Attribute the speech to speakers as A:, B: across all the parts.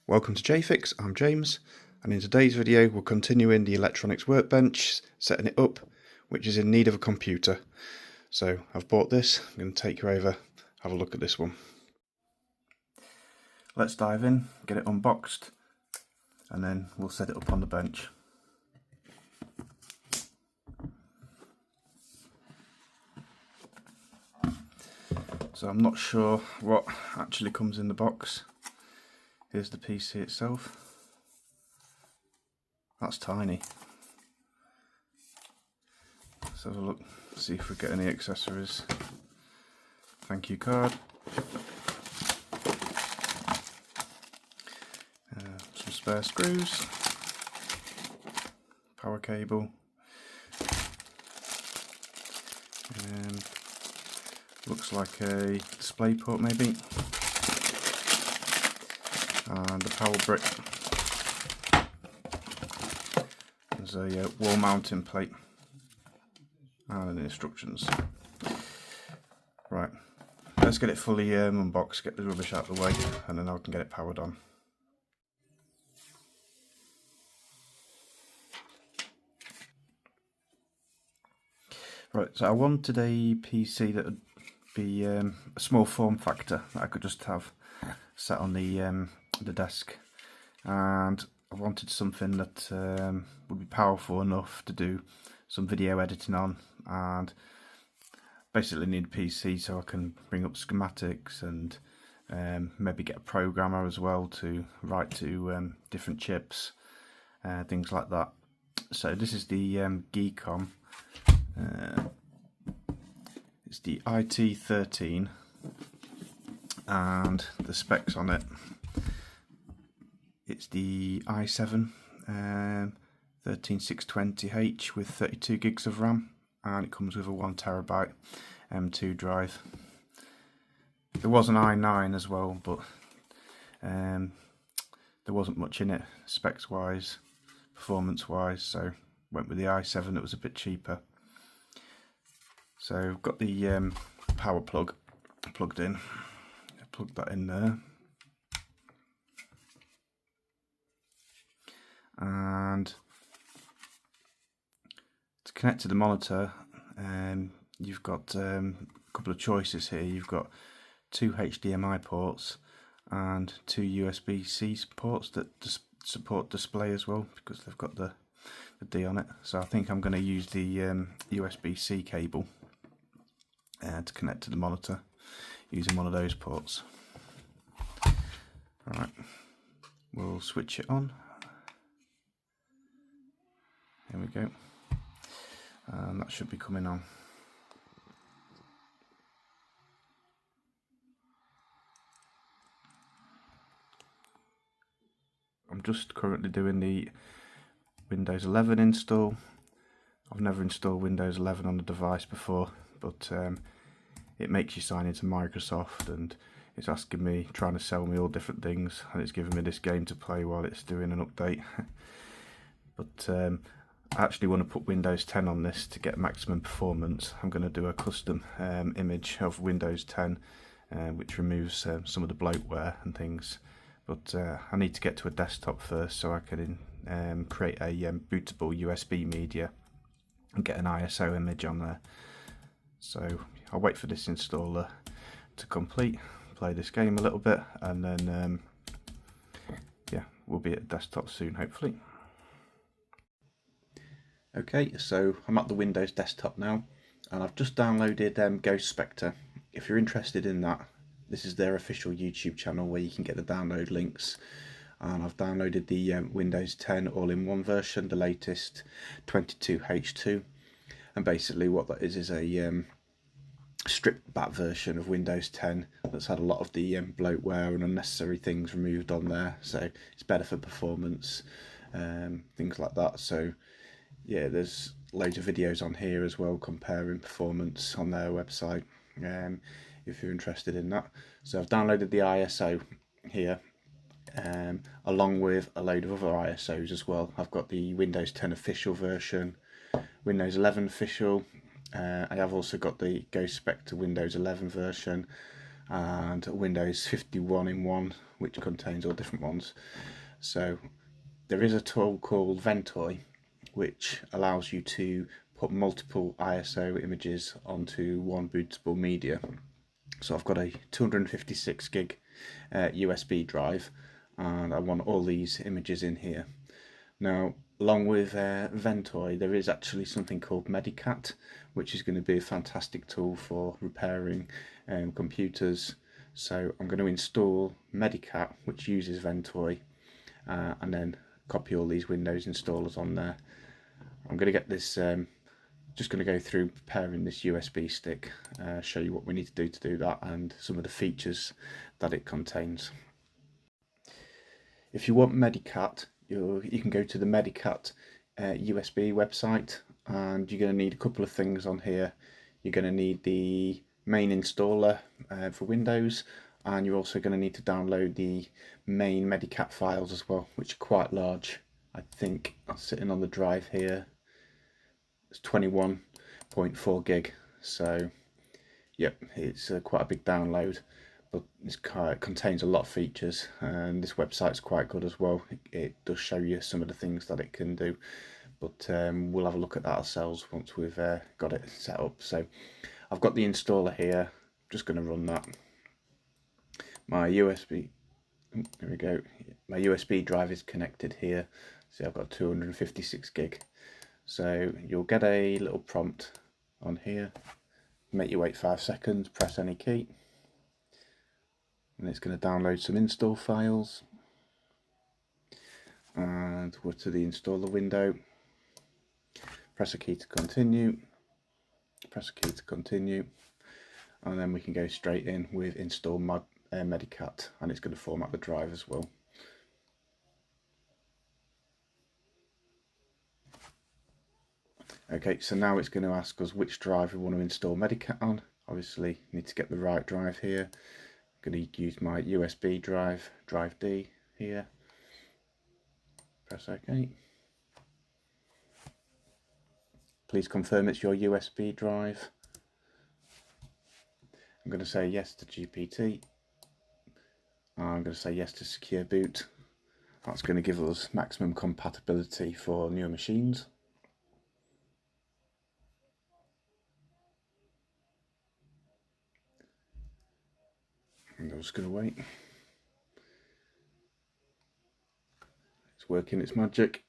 A: Welcome to JFix, I'm James, and in today's video we're continuing the electronics workbench, setting it up, which is in need of a computer. So I've bought this, I'm going to take you over, have a look at this one. Let's dive in, get it unboxed, and then we'll set it up on the bench. So I'm not sure what actually comes in the box. Here's the PC itself. That's tiny. Let's have a look, see if we get any accessories. Thank you card. Some spare screws. Power cable. Looks like a display port maybe. And the power brick. There's a wall mounting plate and the instructions. Right, let's get it fully unboxed, get the rubbish out of the way, and then I can get it powered on. Right, so I wanted a PC that would be a small form factor that I could just have set on the desk, and I wanted something that would be powerful enough to do some video editing on, and basically need a PC so I can bring up schematics and maybe get a programmer as well to write to different chips, things like that. So this is the Geekom. It's the IT13, and the specs on it. It's the i7 13620H with 32 gigs of RAM, and it comes with a 1TB M2 drive. There was an i9 as well, but there wasn't much in it specs wise, performance wise, so went with the i7 that was a bit cheaper. So I've got the power plug plugged in. Plug that in there, and to connect to the monitor, you've got a couple of choices here. You've got 2 HDMI ports and 2 USB-C ports that support display as well, because they've got the D on it. So I think I'm going to use the USB-C cable to connect to the monitor using one of those ports. Alright, we'll switch it on. Here we go. And that should be coming on. I'm just currently doing the Windows 11 install. I've never installed Windows 11 on the device before, but it makes you sign into Microsoft, and it's asking me, trying to sell me all different things, and it's giving me this game to play while it's doing an update. But I actually want to put Windows 10 on this to get maximum performance. I'm going to do a custom image of Windows 10 which removes some of the bloatware and things, but I need to get to a desktop first so I can create a bootable USB media and get an ISO image on there. So I'll wait for this installer to complete, play this game a little bit, and then yeah, we'll be at the desktop soon hopefully. Okay, so I'm at the Windows desktop now, and I've just downloaded Spectre. If you're interested in that, this is their official YouTube channel where you can get the download links. And I've downloaded the Windows 10 all-in-one version, the latest 22H2, and basically what that is a stripped back version of Windows 10 that's had a lot of the bloatware and unnecessary things removed on there, so it's better for performance, things like that. So yeah, there's loads of videos on here as well comparing performance on their website, if you're interested in that. So I've downloaded the ISO here, along with a load of other ISOs as well. I've got the Windows 10 official version, Windows 11 official, I have also got the Spectre Windows 11 version, and Windows 51 in one, which contains all different ones. So there is a tool called Ventoy, which allows you to put multiple ISO images onto one bootable media. So I've got a 256 gig USB drive, and I want all these images in here. Now, along with Ventoy, there is actually something called Medicat, which is going to be a fantastic tool for repairing computers. So I'm going to install Medicat, which uses Ventoy, and then copy all these Windows installers on there. I'm going to get this, just going to go through preparing this USB stick, show you what we need to do that, and some of the features that it contains. If you want Medicat, you can go to the Medicat USB website, and you're going to need a couple of things on here. You're going to need the main installer for Windows, and you're also going to need to download the main Medicat files as well, which are quite large. I think I'm sitting on the drive here. It's 21.4 gig, so yep, it's quite a big download. But it contains a lot of features, and this website's quite good as well. It does show you some of the things that it can do, but we'll have a look at that ourselves once we've got it set up. So I've got the installer here, just going to run that. My USB, there we go, my USB drive is connected here. See, I've got 256 gig. So you'll get a little prompt on here. Make you wait 5 seconds, press any key, and it's going to download some install files. And we're to the installer window. Press a key to continue, press a key to continue, and then we can go straight in with install Medicat, and it's going to format the drive as well. Okay, so now it's going to ask us which drive we want to install Medicat on. Obviously, need to get the right drive here. I'm going to use my USB drive, drive D here. Press OK. Please confirm it's your USB drive. I'm going to say yes to GPT. I'm going to say yes to secure boot. That's going to give us maximum compatibility for newer machines. And I'm just going to wait. It's working its magic.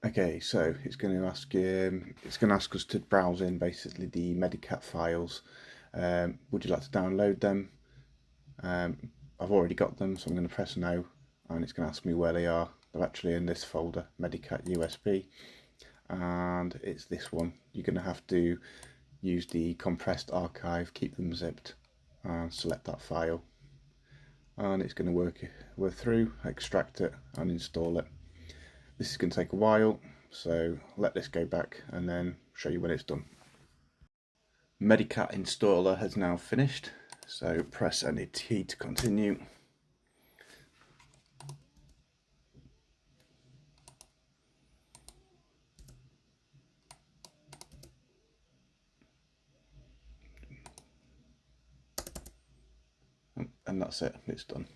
A: Okay, so it's going to ask us to browse in basically the Medicat files. Would you like to download them? I've already got them, so I'm going to press no, and it's going to ask me where they are. They're actually in this folder, Medicat USB, and it's this one. You're going to have to use the compressed archive, keep them zipped, and select that file. And it's going to work through, extract it, and install it. This is going to take a while, so let this go back and then show you when it's done. Medicat installer has now finished, so press any key to continue. And that's it, it's done.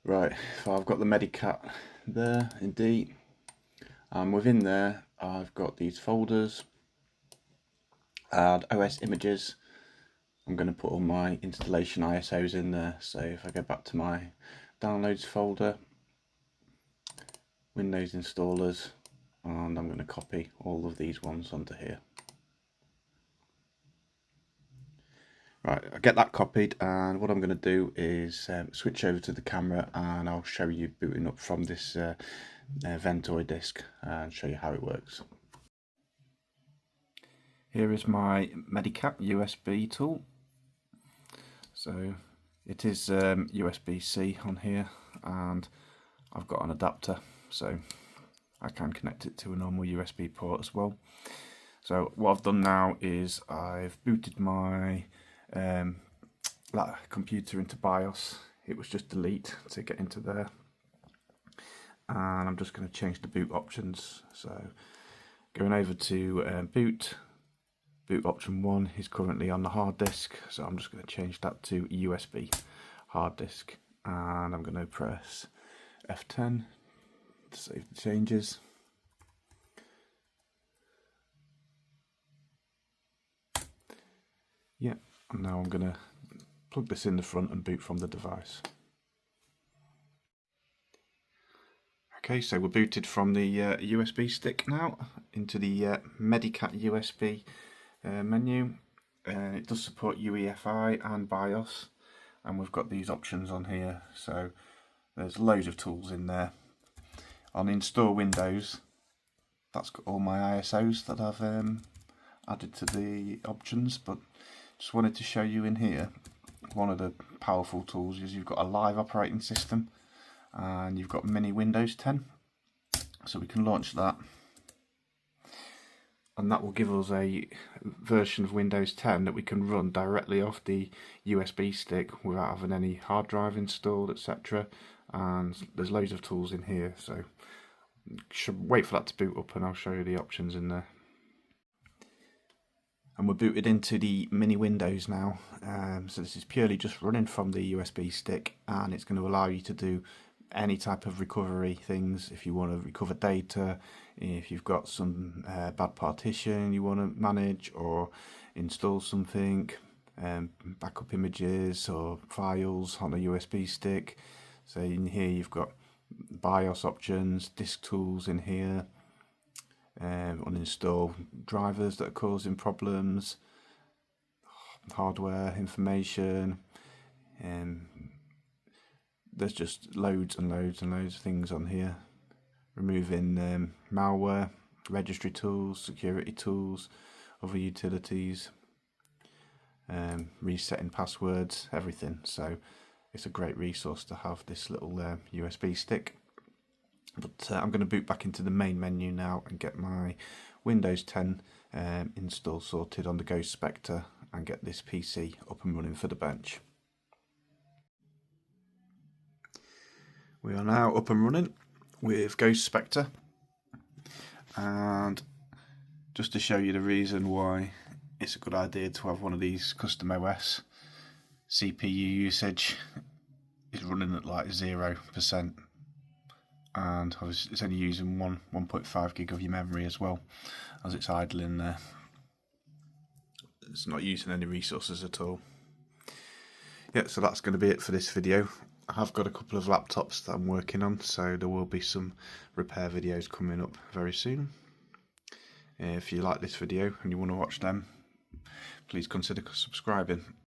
A: Right, so I've got the Medicat there in D. Within there I've got these folders, add OS images. I'm going to put all my installation ISOs in there. So if I go back to my downloads folder, Windows installers, and I'm going to copy all of these ones onto here. Right, I get that copied, and what I'm going to do is switch over to the camera, and I'll show you booting up from this Ventoy disk and show you how it works. Here is my Medicat USB tool. So it is USB-C on here, and I've got an adapter, so I can connect it to a normal USB port as well. So what I've done now is I've booted my computer into BIOS. It was just delete to get into there, and I'm just going to change the boot options. So going over to boot, boot option 1 is currently on the hard disk, so I'm just going to change that to USB hard disk, and I'm going to press F10 to save the changes. Yeah, and now I'm going to plug this in the front and boot from the device. Okay, so we're booted from the USB stick now into the Medicat USB menu. It does support UEFI and BIOS, and we've got these options on here, so there's loads of tools in there. On Install Windows, that's got all my ISOs that I've added to the options, but just wanted to show you in here, one of the powerful tools is you've got a live operating system, and you've got mini Windows 10, so we can launch that, and that will give us a version of Windows 10 that we can run directly off the USB stick without having any hard drive installed, etc. And there's loads of tools in here, so should wait for that to boot up and I'll show you the options in there. And we're booted into the mini Windows now, so this is purely just running from the USB stick, and it's going to allow you to do any type of recovery things. If you want to recover data, if you've got some bad partition you want to manage, or install something, backup images or files on a USB stick. So in here you've got BIOS options, disk tools in here, uninstall drivers that are causing problems, hardware information, there's just loads and loads and loads of things on here. Removing malware, registry tools, security tools, other utilities, resetting passwords, everything. So it's a great resource to have, this little USB stick. But I'm going to boot back into the main menu now and get my Windows 10 install sorted on the Ghost Spectre and get this PC up and running for the bench. We are now up and running with Ghost Spectre, and just to show you the reason why it's a good idea to have one of these custom OS, CPU usage is running at like 0%, and it's only using 1.5 gig of your memory as well as it's idling there. It's not using any resources at all. Yeah, so that's going to be it for this video. I have got a couple of laptops that I'm working on, so there will be some repair videos coming up very soon. If you like this video and you want to watch them, please consider subscribing.